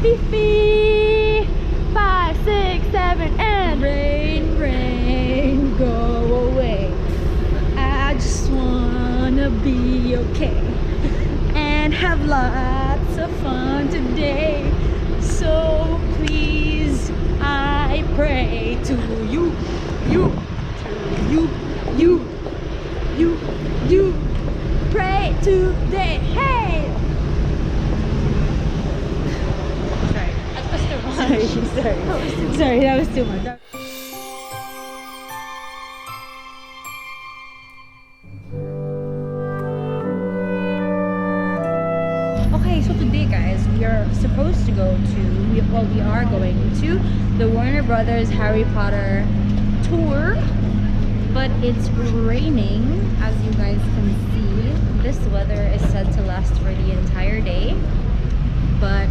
Fifi, 5, 6, 7, and rain, rain, go away. I just wanna be okay and have lots of fun today. So please, I pray to you, pray today. Hey! Sorry, that was too much. Okay, so today, guys, we are supposed to go to, we are going to the Warner Brothers Harry Potter tour, but it's raining, as you guys can see. This weather is said to last for the entire day, but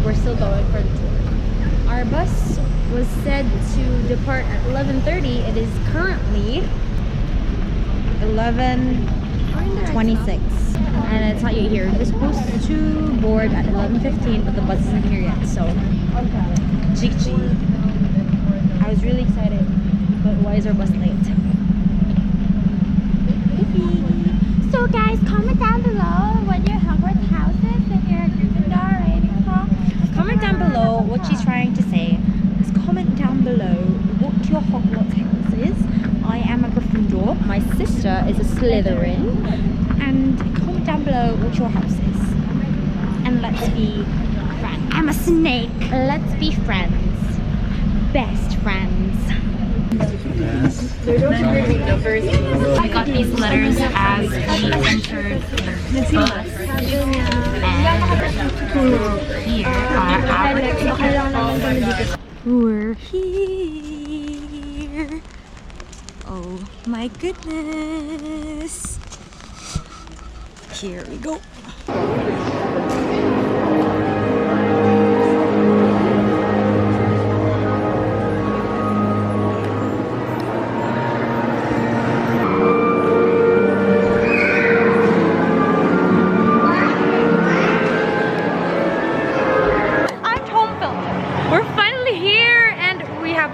we're still going for the tour. Our bus was said to depart at 11:30. It is currently 11:26, and it's not yet here. We're supposed to board at 11:15, but the bus isn't here yet, so I was really excited, but why is our bus late? So guys, comment down below what your Hogwarts house is, if you're a Gryffindor or Ravenclaw. Comment down below what she's trying to say. Just comment down below what your Hogwarts house is. I am a Gryffindor, my sister is a Slytherin, and comment down below what your house is. And let's be friends. I'm a snake. Let's be friends. Best friends. I got these letters as we entered the bus, and here are our We're here. Oh my goodness. Here we go.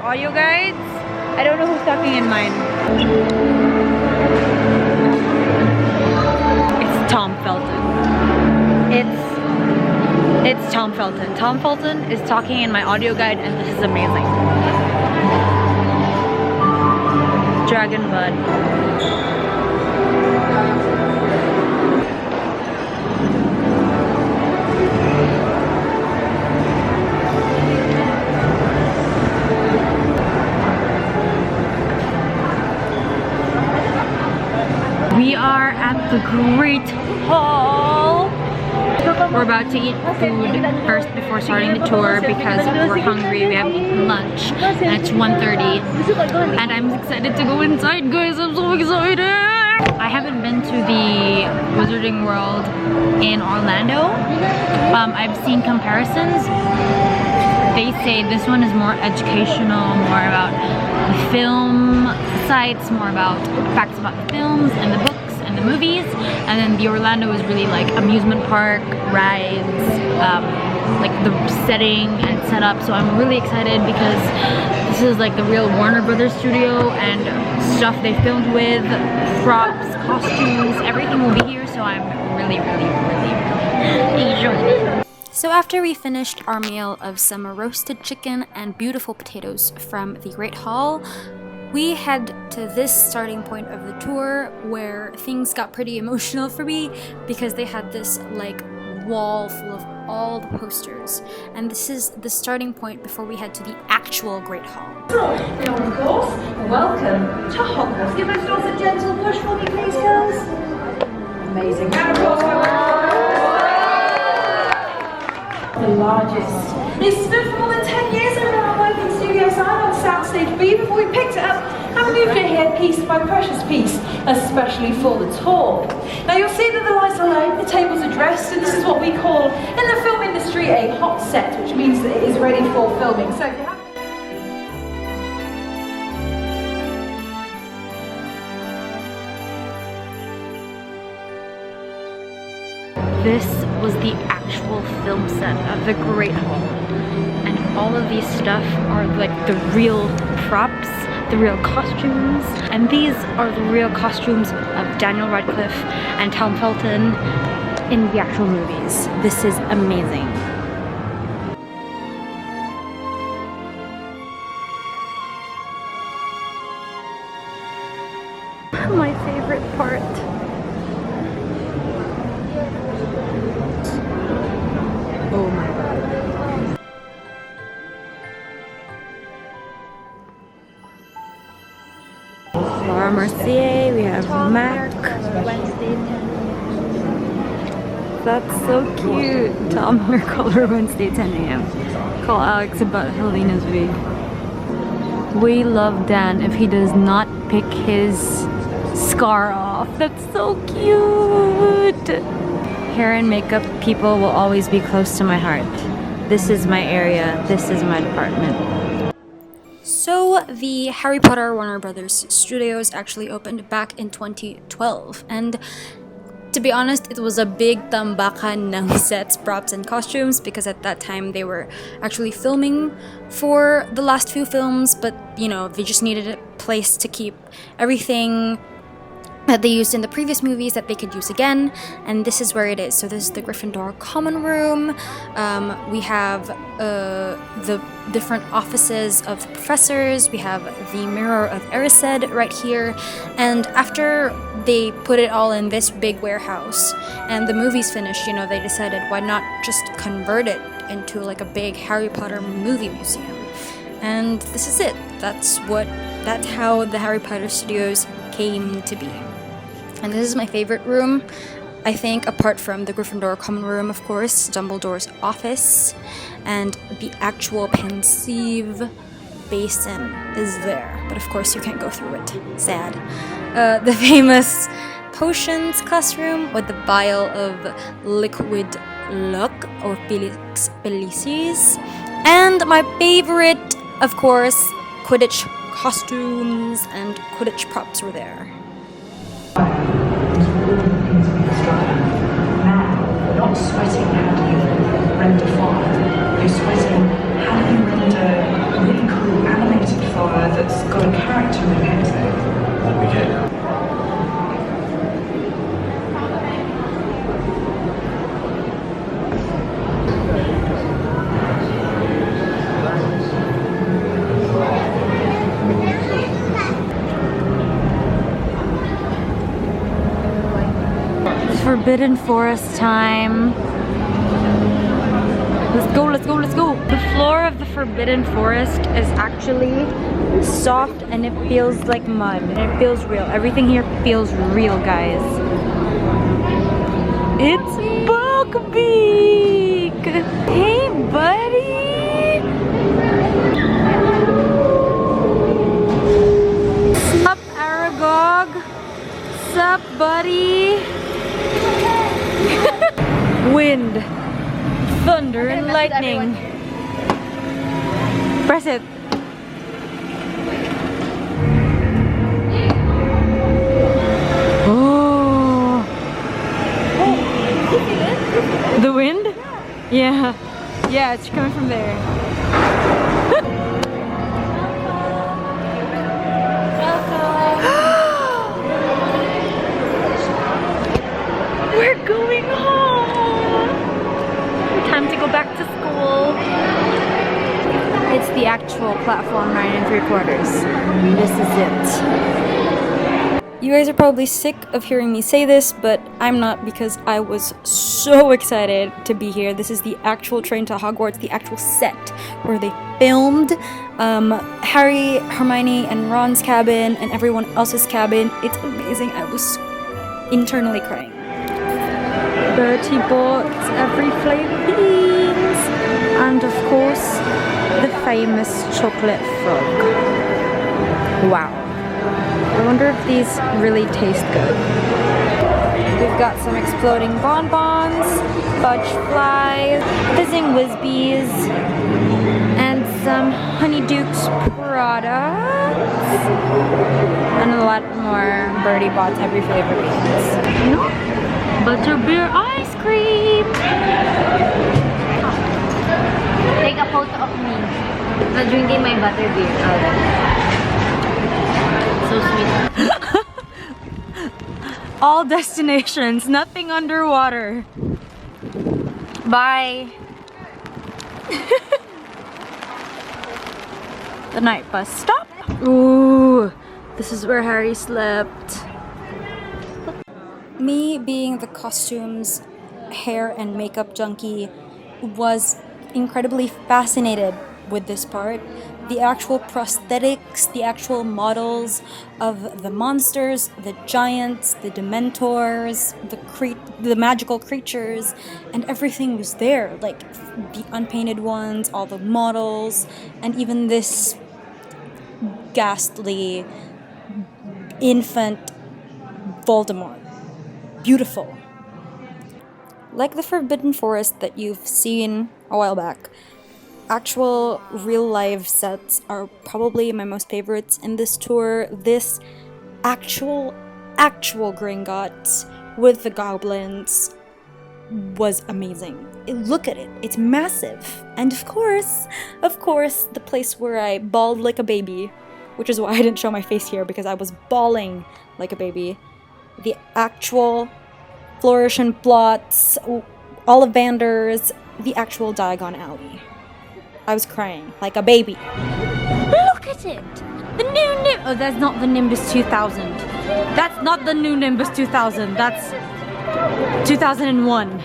Audio guides. I don't know who's talking in mine. It's Tom Felton. It's Tom Felton. Tom Felton is talking in my audio guide, and this is amazing. Dragon Bud. We are at the Great Hall. We're about to eat food first before starting the tour because we're hungry. We haven't eaten lunch and it's 1:30, and I'm excited to go inside, guys. I'm so excited. I haven't been to the Wizarding World in Orlando. I've seen comparisons. They say this one is more educational, more about the film sites, more about facts about the films and the books and the movies, and then the Orlando is really like amusement park, rides, like the setting and setup. So I'm really excited because this is like the real Warner Brothers studio, and stuff they filmed with, props, costumes, everything will be here, so I'm really enjoying it. So after we finished our meal of some roasted chicken and beautiful potatoes from the Great Hall, we head to this starting point of the tour where things got pretty emotional for me because they had this like wall full of all the posters, and this is the starting point before we head to the actual Great Hall. Now of course, welcome to Hogwarts. Give us all a gentle push for me please, girls. Amazing. And of course, the largest. It stood for more than 10 years in our working studio side on Soundstage B before we picked it up and moved it here piece by precious piece, especially for the tour. Now you'll see that the lights are low, the tables are dressed, and this is what we call in the film industry a hot set, which means that it is ready for filming. So if you have This was the actual film set of the Great Hall. And all of these stuff are like the real props, the real costumes. And these are the real costumes of Daniel Radcliffe and Tom Felton in the actual movies. This is amazing. My favorite part. Oh my god. Laura Mercier, we have Mac. That's so cute. Tom hair color Wednesday 10 a.m. Call Alex about Helena's wig. We love Dan if he does not pick his scar off. That's so cute. Hair and makeup people will always be close to my heart. This is my area. This is my department. So the Harry Potter Warner Brothers Studios actually opened back in 2012, and to be honest, it was a big tambakan ng sets, props, and costumes because at that time they were actually filming for the last few films, but you know, they just needed a place to keep everything that they used in the previous movies that they could use again, and this is where it is. So this is the Gryffindor common room. We have the different offices of the professors. We have the Mirror of Erised right here, and after they put it all in this big warehouse and the movie's finished, you know, they decided why not just convert it into like a big Harry Potter movie museum. And this is it. That's how the Harry Potter Studios came to be. And this is my favorite room, I think, apart from the Gryffindor common room, of course, Dumbledore's office, and the actual Pensieve basin is there. But of course you can't go through it. Sad. The famous potions classroom with the vial of liquid luck or Felix Felicis. And my favorite, of course, Quidditch costumes and Quidditch props were there. Now, you're not sweating how do you render fire, you're sweating how do you render a really cool animated fire that's got a character in it. Okay. Forbidden Forest time. Let's go, let's go, let's go. The floor of the Forbidden Forest is actually soft and it feels like mud. And it feels real. Everything here feels real, guys. It's Buckbeak! Hey, buddy! Sup, Aragog? Sup, buddy? Wind, thunder, and lightning. Press it. Oh. The wind? Yeah. Yeah, it's coming from there. We're going home. Time to go back to school. It's the actual platform 9 3/4. This is it. You guys are probably sick of hearing me say this, but I'm not, because I was so excited to be here. This is the actual train to Hogwarts, the actual set where they filmed Harry, Hermione, and Ron's cabin and everyone else's cabin. It's amazing. I was internally crying. Bertie bought every flavour beans, and of course the famous chocolate frog. Wow. I wonder if these really taste good. We've got some exploding bonbons, fudge flies, fizzing whizbees, and some Honeydukes products, and a lot more. Bertie bought every flavour beans. Butterbeer ice cream! photo of me drinking my butter beer. So sweet. All destinations, nothing underwater. Bye. The night bus stop. Ooh, this is where Harry slept. Me being the costumes, hair and makeup junkie was incredibly fascinated with this part. The actual prosthetics, the actual models of the monsters, the giants, the dementors, the magical creatures, and everything was there. Like the unpainted ones, all the models, and even this ghastly infant Voldemort. Beautiful. Like the Forbidden Forest that you've seen a while back, actual real life sets are probably my most favorites in this tour. This actual Gringotts with the goblins was amazing. Look at it, it's massive. And of course, the place where I bawled like a baby, which is why I didn't show my face here, because I was bawling like a baby. The actual Flourish and Plots, Ollivanders, the actual Diagon Alley. I was crying like a baby. Look at it! The new Nimbus. Oh, that's not the Nimbus 2000. That's not the new Nimbus 2000. That's 2001.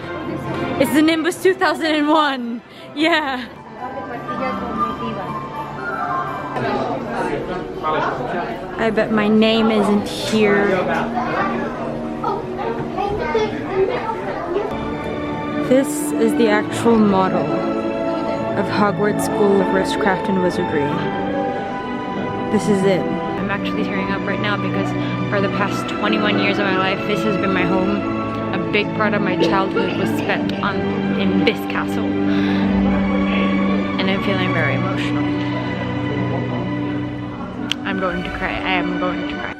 It's the Nimbus 2001. Yeah. I bet my name isn't here. This is the actual model of Hogwarts School of Witchcraft and Wizardry. This is it. I'm actually tearing up right now because for the past 21 years of my life, this has been my home. A big part of my childhood was spent in this castle. And I'm feeling very emotional. I'm going to cry. I am going to cry.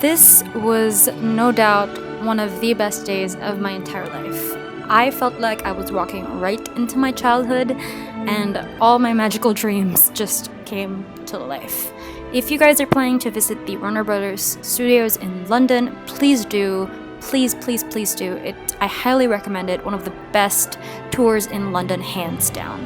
This was no doubt one of the best days of my entire life. I felt like I was walking right into my childhood and all my magical dreams just came to life. If you guys are planning to visit the Warner Brothers studios in London, please do. Please, please, please do. I highly recommend it. One of the best tours in London, hands down.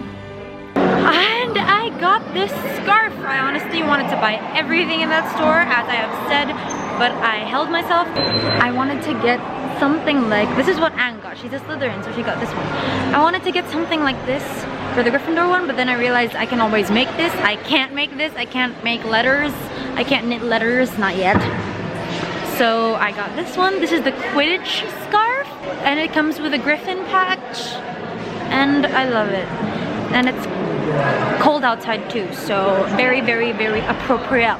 And I got this scarf. I honestly wanted to buy everything in that store, as I have said, but I held myself. I wanted to get something like, this is what Anne got. She's a Slytherin, so she got this one. I wanted to get something like this for the Gryffindor one, but then I realized I can always make this. I can't make this. I can't make letters. I can't knit letters, not yet. So I got this one. This is the Quidditch scarf, and it comes with a Griffin patch, and I love it. And it's cold outside too, so very, very, very appropriate.